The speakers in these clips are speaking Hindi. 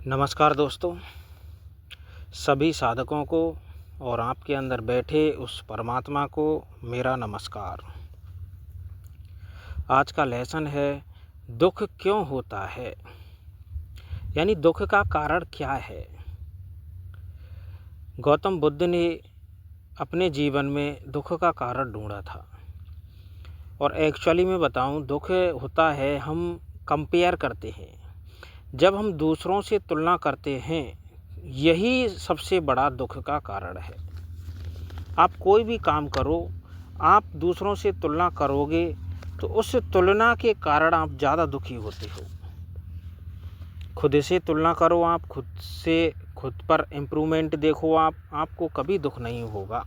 नमस्कार दोस्तों, सभी साधकों को और आपके अंदर बैठे उस परमात्मा को मेरा नमस्कार। आज का लेसन है दुख क्यों होता है, यानी दुख का कारण क्या है। गौतम बुद्ध ने अपने जीवन में दुख का कारण ढूंढा था और एक्चुअली में बताऊं, दुख होता है हम कंपेयर करते हैं। जब हम दूसरों से तुलना करते हैं, यही सबसे बड़ा दुख का कारण है। आप कोई भी काम करो, आप दूसरों से तुलना करोगे तो उस तुलना के कारण आप ज़्यादा दुखी होते हो। खुद से तुलना करो, आप खुद पर इम्प्रूवमेंट देखो, आपको कभी दुख नहीं होगा।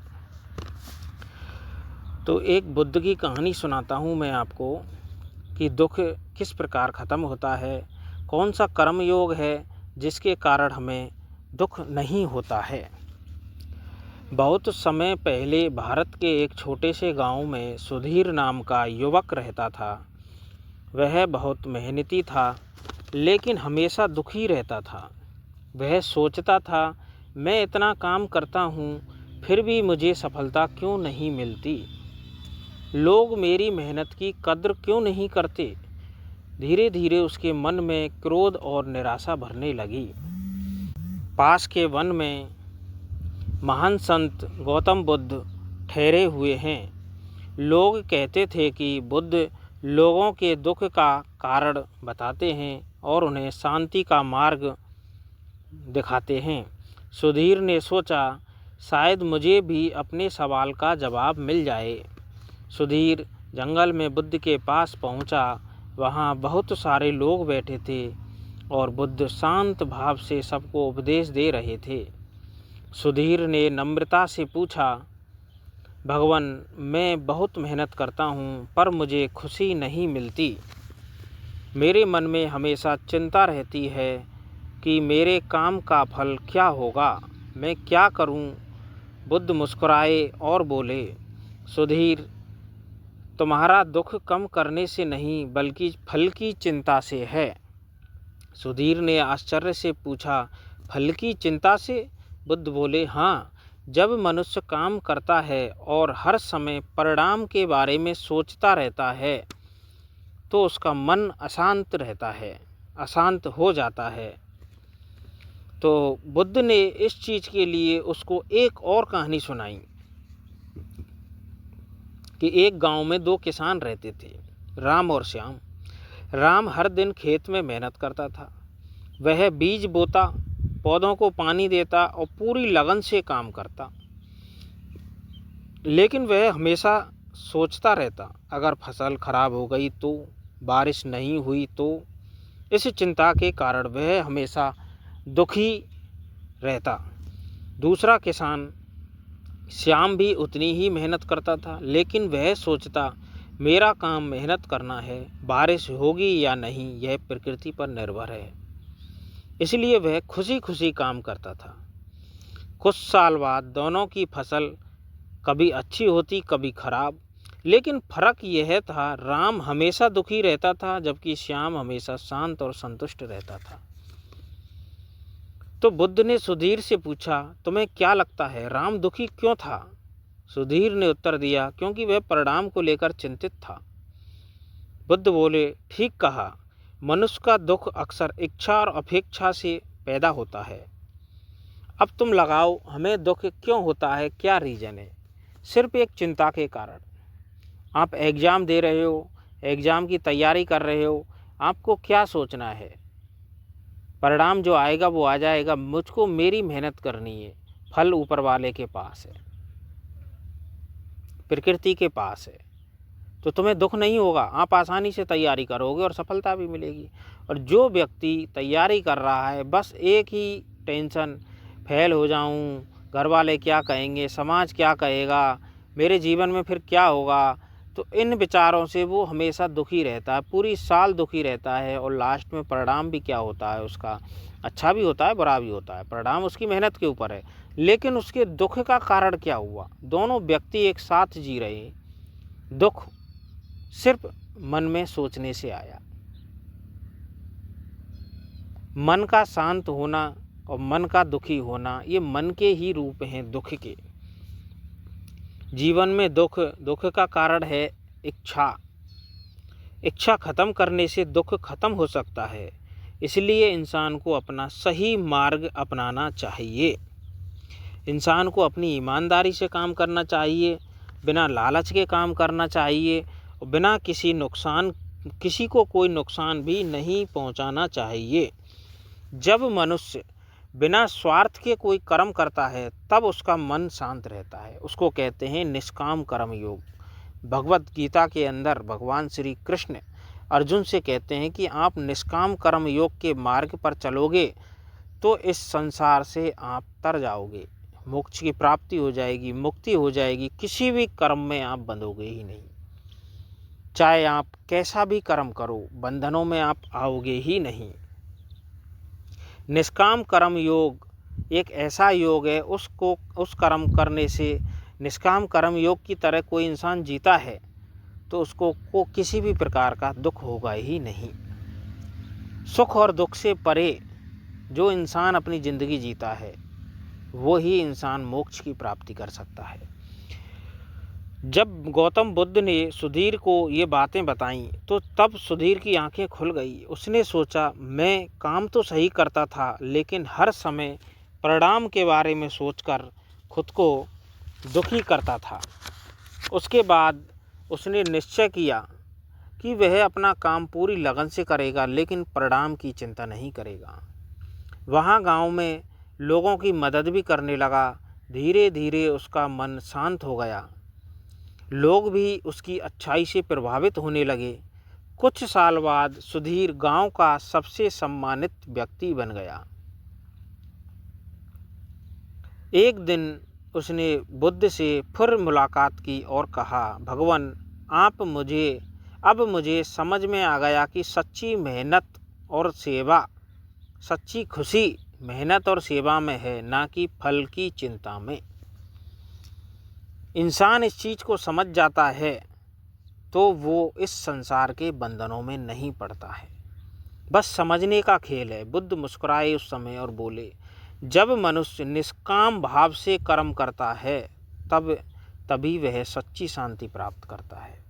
तो एक बुद्ध की कहानी सुनाता हूँ मैं आपको कि दुख किस प्रकार ख़त्म होता है, कौन सा कर्म योग है जिसके कारण हमें दुख नहीं होता है। बहुत समय पहले भारत के एक छोटे से गांव में सुधीर नाम का युवक रहता था। वह बहुत मेहनती था, लेकिन हमेशा दुखी रहता था। वह सोचता था, मैं इतना काम करता हूँ, फिर भी मुझे सफलता क्यों नहीं मिलती। लोग मेरी मेहनत की कद्र क्यों नहीं करते। धीरे धीरे उसके मन में क्रोध और निराशा भरने लगी। पास के वन में महान संत गौतम बुद्ध ठहरे हुए हैं। लोग कहते थे कि बुद्ध लोगों के दुख का कारण बताते हैं और उन्हें शांति का मार्ग दिखाते हैं। सुधीर ने सोचा, शायद मुझे भी अपने सवाल का जवाब मिल जाए। सुधीर जंगल में बुद्ध के पास पहुंचा। वहाँ बहुत सारे लोग बैठे थे और बुद्ध शांत भाव से सबको उपदेश दे रहे थे। सुधीर ने नम्रता से पूछा, भगवान, मैं बहुत मेहनत करता हूँ, पर मुझे खुशी नहीं मिलती। मेरे मन में हमेशा चिंता रहती है कि मेरे काम का फल क्या होगा, मैं क्या करूँ। बुद्ध मुस्कुराए और बोले, सुधीर, तुम्हारा दुख कम करने से नहीं बल्कि फल की चिंता से है। सुधीर ने आश्चर्य से पूछा, फल की चिंता से? बुद्ध बोले, हाँ, जब मनुष्य काम करता है और हर समय परिणाम के बारे में सोचता रहता है तो उसका मन अशांत रहता है, अशांत हो जाता है। तो बुद्ध ने इस चीज़ के लिए उसको एक और कहानी सुनाई कि एक गांव में दो किसान रहते थे, राम और श्याम। राम हर दिन खेत में मेहनत करता था। वह बीज बोता, पौधों को पानी देता और पूरी लगन से काम करता। लेकिन वह हमेशा सोचता रहता, अगर फसल खराब हो गई तो, बारिश नहीं हुई तो। इस चिंता के कारण वह हमेशा दुखी रहता। दूसरा किसान श्याम भी उतनी ही मेहनत करता था, लेकिन वह सोचता, मेरा काम मेहनत करना है, बारिश होगी या नहीं यह प्रकृति पर निर्भर है। इसलिए वह खुशी खुशी काम करता था। कुछ साल बाद दोनों की फसल कभी अच्छी होती, कभी खराब। लेकिन फर्क यह था, राम हमेशा दुखी रहता था जबकि श्याम हमेशा शांत और संतुष्ट रहता था। तो बुद्ध ने सुधीर से पूछा, तुम्हें क्या लगता है, राम दुखी क्यों था? सुधीर ने उत्तर दिया, क्योंकि वह परिणाम को लेकर चिंतित था। बुद्ध बोले, ठीक कहा, मनुष्य का दुख अक्सर इच्छा और अपेक्षा से पैदा होता है। अब तुम लगाओ, हमें दुख क्यों होता है, क्या रीज़न है? सिर्फ एक चिंता के कारण। आप एग्ज़ाम दे रहे हो, एग्ज़ाम की तैयारी कर रहे हो, आपको क्या सोचना है, परिणाम जो आएगा वो आ जाएगा, मुझको मेरी मेहनत करनी है। फल ऊपर वाले के पास है, प्रकृति के पास है, तो तुम्हें दुख नहीं होगा। आप आसानी से तैयारी करोगे और सफलता भी मिलेगी। और जो व्यक्ति तैयारी कर रहा है, बस एक ही टेंशन, फेल हो जाऊं, घर वाले क्या कहेंगे, समाज क्या कहेगा, मेरे जीवन में फिर क्या होगा, तो इन विचारों से वो हमेशा दुखी रहता है, पूरी साल दुखी रहता है। और लास्ट में परिणाम भी क्या होता है उसका, अच्छा भी होता है, बुरा भी होता है, परिणाम उसकी मेहनत के ऊपर है। लेकिन उसके दुख का कारण क्या हुआ? दोनों व्यक्ति एक साथ जी रहे हैं, दुख सिर्फ मन में सोचने से आया। मन का शांत होना और मन का दुखी होना, ये मन के ही रूप हैं दुख के। जीवन में दुख का कारण है इच्छा। इच्छा खत्म करने से दुख खत्म हो सकता है। इसलिए इंसान को अपना सही मार्ग अपनाना चाहिए। इंसान को अपनी ईमानदारी से काम करना चाहिए, बिना लालच के काम करना चाहिए और बिना किसी को कोई नुकसान भी नहीं पहुंचाना चाहिए। जब मनुष्य बिना स्वार्थ के कोई कर्म करता है तब उसका मन शांत रहता है। उसको कहते हैं निष्काम कर्म योग। भगवत गीता के अंदर भगवान श्री कृष्ण अर्जुन से कहते हैं कि आप निष्काम कर्म योग के मार्ग पर चलोगे तो इस संसार से आप तर जाओगे, मोक्ष की प्राप्ति हो जाएगी, मुक्ति हो जाएगी, किसी भी कर्म में आप बंधोगे ही नहीं। चाहे आप कैसा भी कर्म करो, बंधनों में आप आओगे ही नहीं। निष्काम कर्म योग एक ऐसा योग है, उस कर्म करने से, निष्काम कर्म योग की तरह कोई इंसान जीता है तो उसको किसी भी प्रकार का दुख होगा ही नहीं। सुख और दुख से परे जो इंसान अपनी ज़िंदगी जीता है वो ही इंसान मोक्ष की प्राप्ति कर सकता है। जब गौतम बुद्ध ने सुधीर को ये बातें बताईं तो तब सुधीर की आंखें खुल गई। उसने सोचा, मैं काम तो सही करता था लेकिन हर समय परिणाम के बारे में सोचकर खुद को दुखी करता था। उसके बाद उसने निश्चय किया कि वह अपना काम पूरी लगन से करेगा लेकिन परिणाम की चिंता नहीं करेगा। वहाँ गांव में लोगों की मदद भी करने लगा। धीरे धीरे उसका मन शांत हो गया। लोग भी उसकी अच्छाई से प्रभावित होने लगे। कुछ साल बाद सुधीर गांव का सबसे सम्मानित व्यक्ति बन गया। एक दिन उसने बुद्ध से फिर मुलाकात की और कहा, भगवान अब मुझे समझ में आ गया कि सच्ची खुशी मेहनत और सेवा में है, ना कि फल की चिंता में। इंसान इस चीज़ को समझ जाता है तो वो इस संसार के बंधनों में नहीं पड़ता है। बस समझने का खेल है। बुद्ध मुस्कुराए उस समय और बोले, जब मनुष्य निष्काम भाव से कर्म करता है तभी वह सच्ची शांति प्राप्त करता है।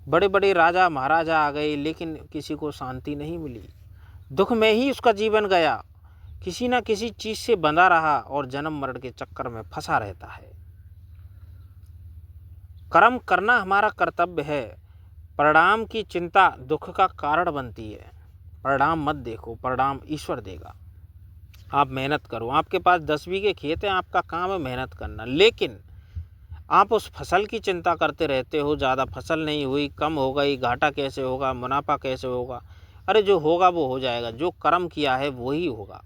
बड़े बड़े राजा महाराजा आ गए लेकिन किसी को शांति नहीं मिली। दुख में ही उसका जीवन गया। किसी न किसी चीज़ से बंधा रहा और जन्म मरण के चक्कर में फंसा रहता है। कर्म करना हमारा कर्तव्य है। परिणाम की चिंता दुख का कारण बनती है। परिणाम मत देखो, परिणाम ईश्वर देगा। आप मेहनत करो। आपके पास 10 बीघे खेत है, आपका काम है मेहनत करना, लेकिन आप उस फसल की चिंता करते रहते हो, ज़्यादा फसल नहीं हुई, कम हो गई, घाटा कैसे होगा, मुनाफा कैसे होगा। अरे जो होगा वो हो जाएगा। जो कर्म किया है वही होगा।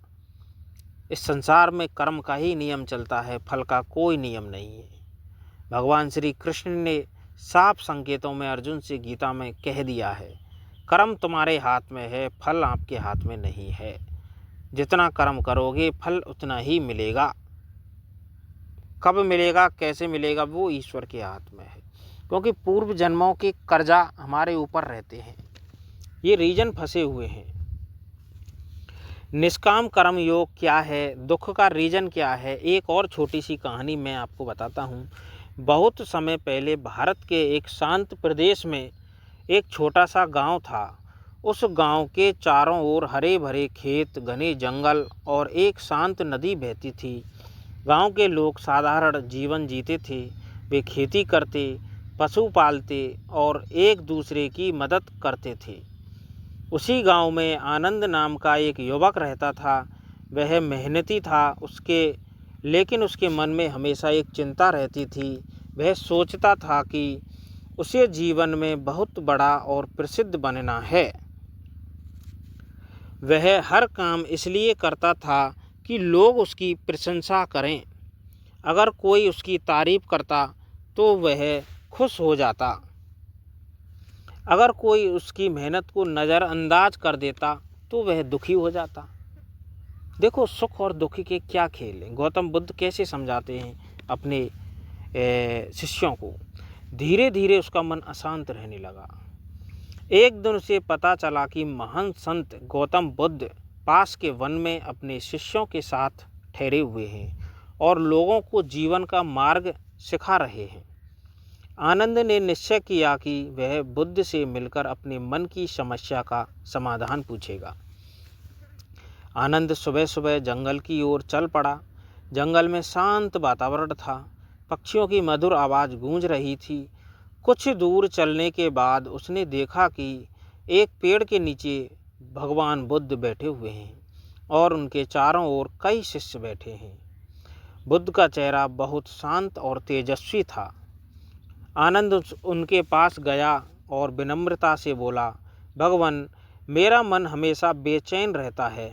इस संसार में कर्म का ही नियम चलता है, फल का कोई नियम नहीं है। भगवान श्री कृष्ण ने साफ संकेतों में अर्जुन से गीता में कह दिया है, कर्म तुम्हारे हाथ में है, फल आपके हाथ में नहीं है। जितना कर्म करोगे फल उतना ही मिलेगा। कब मिलेगा, कैसे मिलेगा, वो ईश्वर के हाथ में है। क्योंकि पूर्व जन्मों के कर्जा हमारे ऊपर रहते हैं। ये रीजन फंसे हुए हैं। निष्काम कर्म योग क्या है, दुख का रीजन क्या है, एक और छोटी सी कहानी मैं आपको बताता हूँ। बहुत समय पहले भारत के एक शांत प्रदेश में एक छोटा सा गांव था। उस गांव के चारों ओर हरे भरे खेत, घने जंगल और एक शांत नदी बहती थी। गांव के लोग साधारण जीवन जीते थे। वे खेती करते, पशु पालते और एक दूसरे की मदद करते थे। उसी गांव में आनंद नाम का एक युवक रहता था। वह मेहनती था, लेकिन उसके मन में हमेशा एक चिंता रहती थी। वह सोचता था कि उसे जीवन में बहुत बड़ा और प्रसिद्ध बनना है। वह हर काम इसलिए करता था कि लोग उसकी प्रशंसा करें। अगर कोई उसकी तारीफ करता तो वह खुश हो जाता। अगर कोई उसकी मेहनत को नज़रअंदाज कर देता तो वह दुखी हो जाता। देखो सुख और दुख के क्या खेल हैं। गौतम बुद्ध कैसे समझाते हैं अपने शिष्यों को। धीरे धीरे उसका मन अशांत रहने लगा। एक दिन उसे पता चला कि महान संत गौतम बुद्ध पास के वन में अपने शिष्यों के साथ ठहरे हुए हैं और लोगों को जीवन का मार्ग सिखा रहे हैं। आनंद ने निश्चय किया कि वह बुद्ध से मिलकर अपने मन की समस्या का समाधान पूछेगा। आनंद सुबह सुबह जंगल की ओर चल पड़ा। जंगल में शांत वातावरण था, पक्षियों की मधुर आवाज़ गूंज रही थी। कुछ दूर चलने के बाद उसने देखा कि एक पेड़ के नीचे भगवान बुद्ध बैठे हुए हैं और उनके चारों ओर कई शिष्य बैठे हैं। बुद्ध का चेहरा बहुत शांत और तेजस्वी था। आनंद उनके पास गया और विनम्रता से बोला, भगवान, मेरा मन हमेशा बेचैन रहता है।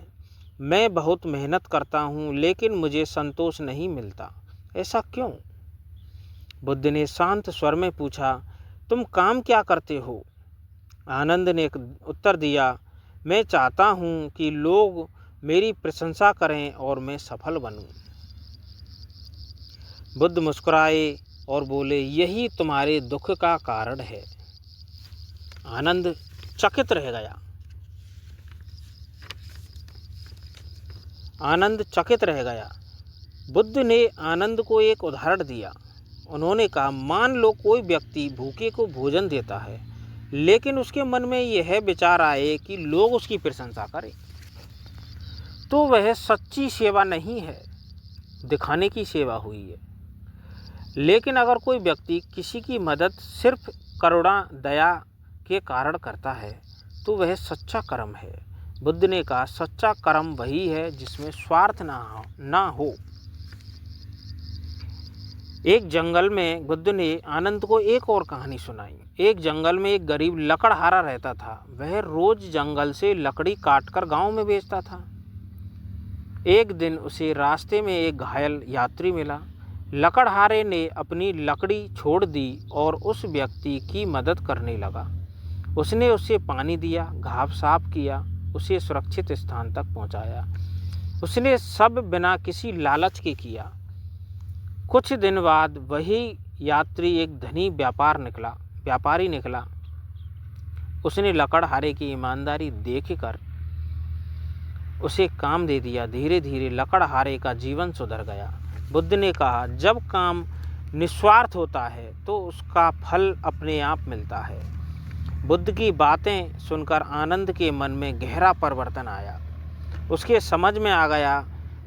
मैं बहुत मेहनत करता हूँ लेकिन मुझे संतोष नहीं मिलता। ऐसा क्यों? बुद्ध ने शांत स्वर में पूछा, तुम काम क्या करते हो? आनंद ने उत्तर दिया, मैं चाहता हूँ कि लोग मेरी प्रशंसा करें और मैं सफल बनूं। बुद्ध मुस्कुराए और बोले, यही तुम्हारे दुख का कारण है। आनंद चकित रह गया। बुद्ध ने आनंद को एक उदाहरण दिया। उन्होंने कहा, मान लो कोई व्यक्ति भूखे को भोजन देता है लेकिन उसके मन में यह विचार आए कि लोग उसकी प्रशंसा करें, तो वह सच्ची सेवा नहीं है, दिखाने की सेवा हुई है। लेकिन अगर कोई व्यक्ति किसी की मदद सिर्फ करुणा दया के कारण करता है तो वह सच्चा कर्म है। बुद्ध ने कहा, सच्चा कर्म वही है जिसमें स्वार्थ ना हो। एक जंगल में बुद्ध ने आनंद को एक और कहानी सुनाई। एक जंगल में एक गरीब लकड़हारा रहता था। वह रोज जंगल से लकड़ी काटकर गांव में बेचता था। एक दिन उसे रास्ते में एक घायल यात्री मिला। लकड़हारे ने अपनी लकड़ी छोड़ दी और उस व्यक्ति की मदद करने लगा। उसने उसे पानी दिया, घाव साफ किया, उसे सुरक्षित स्थान तक पहुंचाया। उसने सब बिना किसी लालच के किया। कुछ दिन बाद वही यात्री एक धनी व्यापारी निकला। उसने लकड़हारे की ईमानदारी देखकर उसे काम दे दिया। धीरे धीरे लकड़हारे का जीवन सुधर गया। बुद्ध ने कहा, जब काम निस्वार्थ होता है तो उसका फल अपने आप मिलता है। बुद्ध की बातें सुनकर आनंद के मन में गहरा परिवर्तन आया। उसके समझ में आ गया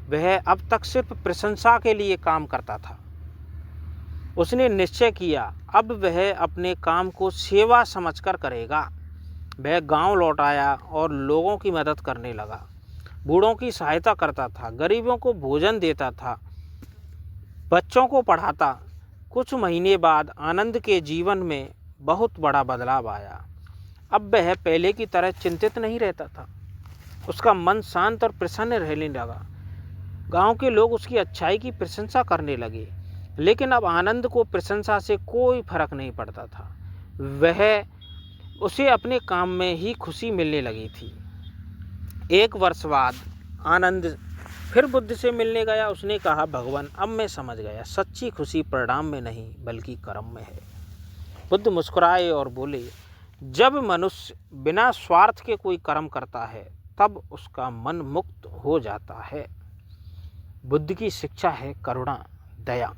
वह अब तक सिर्फ प्रशंसा के लिए काम करता था। उसने निश्चय किया अब वह अपने काम को सेवा समझकर करेगा। वह गांव लौट आया और लोगों की मदद करने लगा। बूढ़ों की सहायता करता था, गरीबों को भोजन देता था, बच्चों को पढ़ाता। कुछ महीने बाद आनंद के जीवन में बहुत बड़ा बदलाव आया। अब वह पहले की तरह चिंतित नहीं रहता था। उसका मन शांत और प्रसन्न रहने लगा। गांव के लोग उसकी अच्छाई की प्रशंसा करने लगे, लेकिन अब आनंद को प्रशंसा से कोई फर्क नहीं पड़ता था। उसे अपने काम में ही खुशी मिलने लगी थी। एक वर्ष बाद आनंद फिर बुद्ध से मिलने गया। उसने कहा, भगवान, अब मैं समझ गया, सच्ची खुशी परिणाम में नहीं बल्कि कर्म में है। बुद्ध मुस्कुराए और बोले, जब मनुष्य बिना स्वार्थ के कोई कर्म करता है तब उसका मन मुक्त हो जाता है। बुद्ध की शिक्षा है करुणा, दया।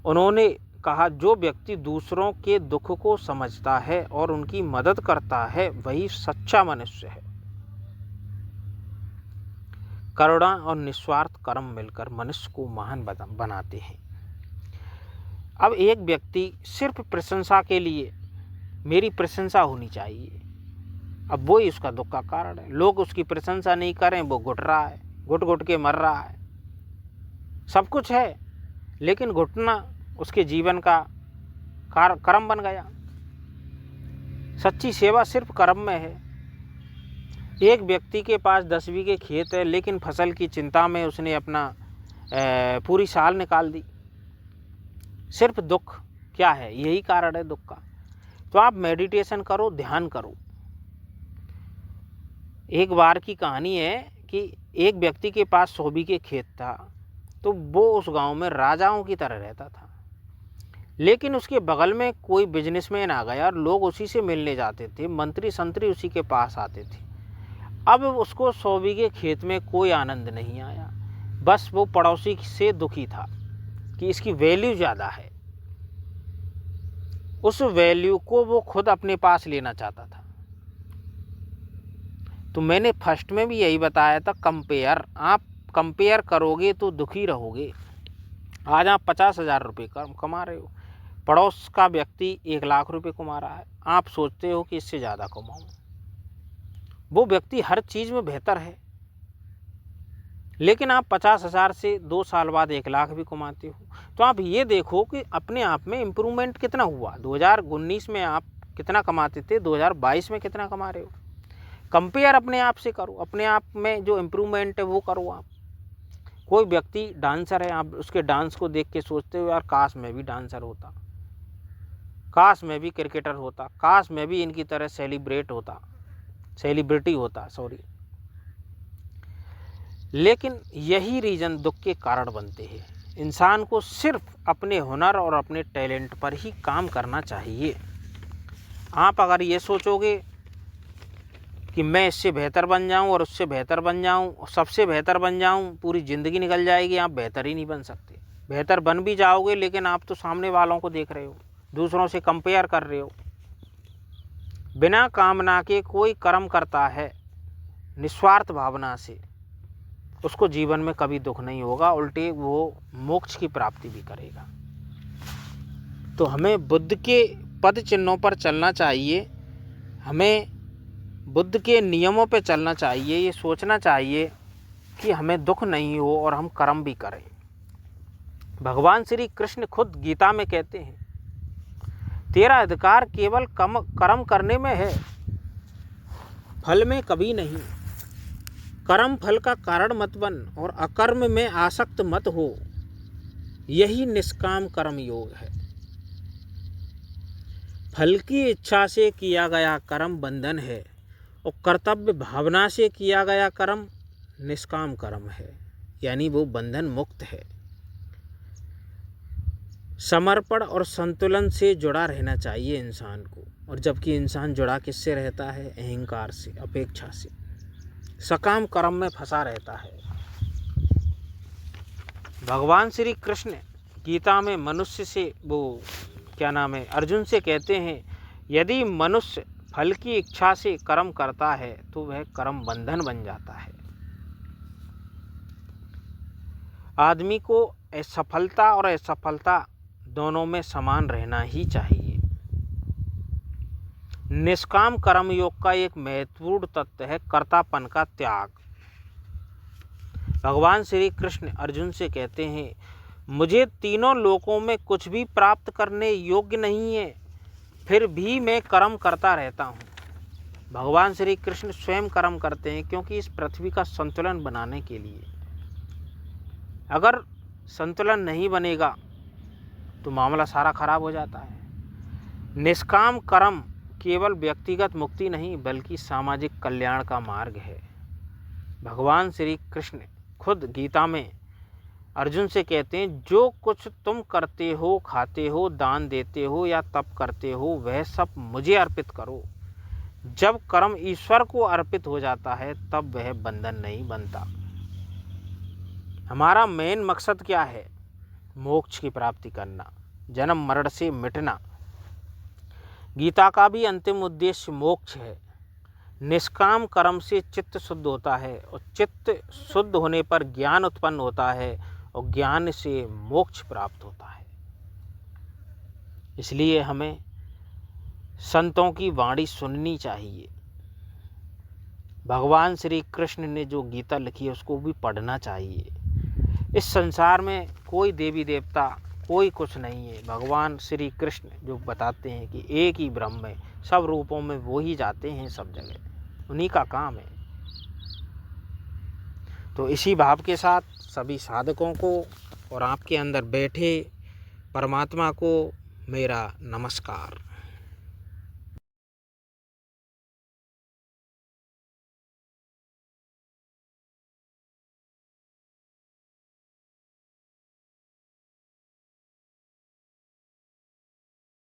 उन्होंने कहा, जो व्यक्ति दूसरों के दुख को समझता है और उनकी मदद करता है वही सच्चा मनुष्य है। करुणा और निस्वार्थ कर्म मिलकर मनुष्य को महान बनाते हैं। अब एक व्यक्ति सिर्फ प्रशंसा के लिए मेरी प्रशंसा होनी चाहिए, अब वो ही उसका दुख का कारण है। लोग उसकी प्रशंसा नहीं करें, वो घुट रहा है, घुट घुट के मर रहा है। सब कुछ है लेकिन घुटना उसके जीवन का कर्म बन गया। सच्ची सेवा सिर्फ कर्म में है। एक व्यक्ति के पास 10 बीघे खेत है लेकिन फसल की चिंता में उसने अपना पूरी साल निकाल दी। सिर्फ दुख क्या है? यही कारण है दुख का। तो आप मेडिटेशन करो, ध्यान करो। एक बार की कहानी है कि एक व्यक्ति के पास 100 बीघे खेत था, तो वो उस गांव में राजाओं की तरह रहता था। लेकिन उसके बगल में कोई बिजनेसमैन आ गया और लोग उसी से मिलने जाते थे, मंत्री संतरी उसी के पास आते थे। अब उसको 100 बीघे खेत में कोई आनंद नहीं आया, बस वो पड़ोसी से दुखी था कि इसकी वैल्यू ज़्यादा है। उस वैल्यू को वो खुद अपने पास लेना चाहता था। तो मैंने फर्स्ट में भी यही बताया था, कंपेयर। आप कंपेयर करोगे तो दुखी रहोगे। आज आप 50,000 रुपये कमा रहे हो, पड़ोस का व्यक्ति 1 लाख रुपये कमा रहा है, आप सोचते हो कि इससे ज़्यादा कमाऊँ। वो व्यक्ति हर चीज़ में बेहतर है, लेकिन आप 50,000 से 2 साल बाद 1 लाख भी कमाते हो। तो आप ये देखो कि अपने आप में इम्प्रूवमेंट कितना हुआ। 2019 में आप कितना कमाते थे, 2022 में कितना कमा रहे हो। कंपेयर अपने आप से करो, अपने आप में जो इम्प्रूवमेंट है वो करो। आप कोई व्यक्ति डांसर है, आप उसके डांस को देख के सोचते हो यार काश मैं भी डांसर होता, काश मैं भी क्रिकेटर होता, काश मैं भी इनकी तरह सेलिब्रिटी होता। लेकिन यही रीज़न दुख के कारण बनते हैं। इंसान को सिर्फ अपने हुनर और अपने टैलेंट पर ही काम करना चाहिए। आप अगर ये सोचोगे कि मैं इससे बेहतर बन जाऊं और उससे बेहतर बन जाऊं और सबसे बेहतर बन जाऊं, पूरी ज़िंदगी निकल जाएगी, आप बेहतर ही नहीं बन सकते। बेहतर बन भी जाओगे लेकिन आप तो सामने वालों को देख रहे हो, दूसरों से कंपेयर कर रहे हो। बिना कामना के कोई कर्म करता है निस्वार्थ भावना से, उसको जीवन में कभी दुख नहीं होगा, उल्टे वो मोक्ष की प्राप्ति भी करेगा। तो हमें बुद्ध के पद चिन्हों पर चलना चाहिए, हमें बुद्ध के नियमों पे चलना चाहिए। ये सोचना चाहिए कि हमें दुख नहीं हो और हम कर्म भी करें। भगवान श्री कृष्ण खुद गीता में कहते हैं, तेरा अधिकार केवल कर्म करने में है, फल में कभी नहीं। कर्म फल का कारण मत बन और अकर्म में आसक्त मत हो, यही निष्काम कर्म योग है। फल की इच्छा से किया गया कर्म बंधन है और कर्तव्य भावना से किया गया कर्म निष्काम कर्म है, यानी वो बंधन मुक्त है। समर्पण और संतुलन से जुड़ा रहना चाहिए इंसान को, और जबकि इंसान जुड़ा किससे रहता है, अहंकार से, अपेक्षा से, सकाम कर्म में फंसा रहता है। भगवान श्री कृष्ण गीता में मनुष्य से अर्जुन से कहते हैं, यदि मनुष्य फल की इच्छा से कर्म करता है तो वह कर्म बंधन बन जाता है। आदमी को असफलता और असफलता दोनों में समान रहना ही चाहिए। निष्काम कर्म योग का एक महत्वपूर्ण तत्व है कर्तापन का त्याग। भगवान श्री कृष्ण अर्जुन से कहते हैं, मुझे तीनों लोकों में कुछ भी प्राप्त करने योग्य नहीं है, फिर भी मैं कर्म करता रहता हूँ। भगवान श्री कृष्ण स्वयं कर्म करते हैं, क्योंकि इस पृथ्वी का संतुलन बनाने के लिए। अगर संतुलन नहीं बनेगा तो मामला सारा खराब हो जाता है। निष्काम कर्म केवल व्यक्तिगत मुक्ति नहीं बल्कि सामाजिक कल्याण का मार्ग है। भगवान श्री कृष्ण खुद गीता में अर्जुन से कहते हैं, जो कुछ तुम करते हो, खाते हो, दान देते हो या तप करते हो, वह सब मुझे अर्पित करो। जब कर्म ईश्वर को अर्पित हो जाता है तब वह बंधन नहीं बनता। हमारा मेन मकसद क्या है? मोक्ष की प्राप्ति करना, जन्म मरण से मिटना। गीता का भी अंतिम उद्देश्य मोक्ष है। निष्काम कर्म से चित्त शुद्ध होता है और चित्त शुद्ध होने पर ज्ञान उत्पन्न होता है और ज्ञान से मोक्ष प्राप्त होता है। इसलिए हमें संतों की वाणी सुननी चाहिए। भगवान श्री कृष्ण ने जो गीता लिखी है उसको भी पढ़ना चाहिए। इस संसार में कोई देवी देवता, कोई कुछ नहीं है। भगवान श्री कृष्ण जो बताते हैं कि एक ही ब्रह्म है, सब रूपों में वो ही जाते हैं सब जगह, उन्हीं का काम है। तो इसी भाव के साथ सभी साधकों को और आपके अंदर बैठे परमात्मा को मेरा नमस्कार।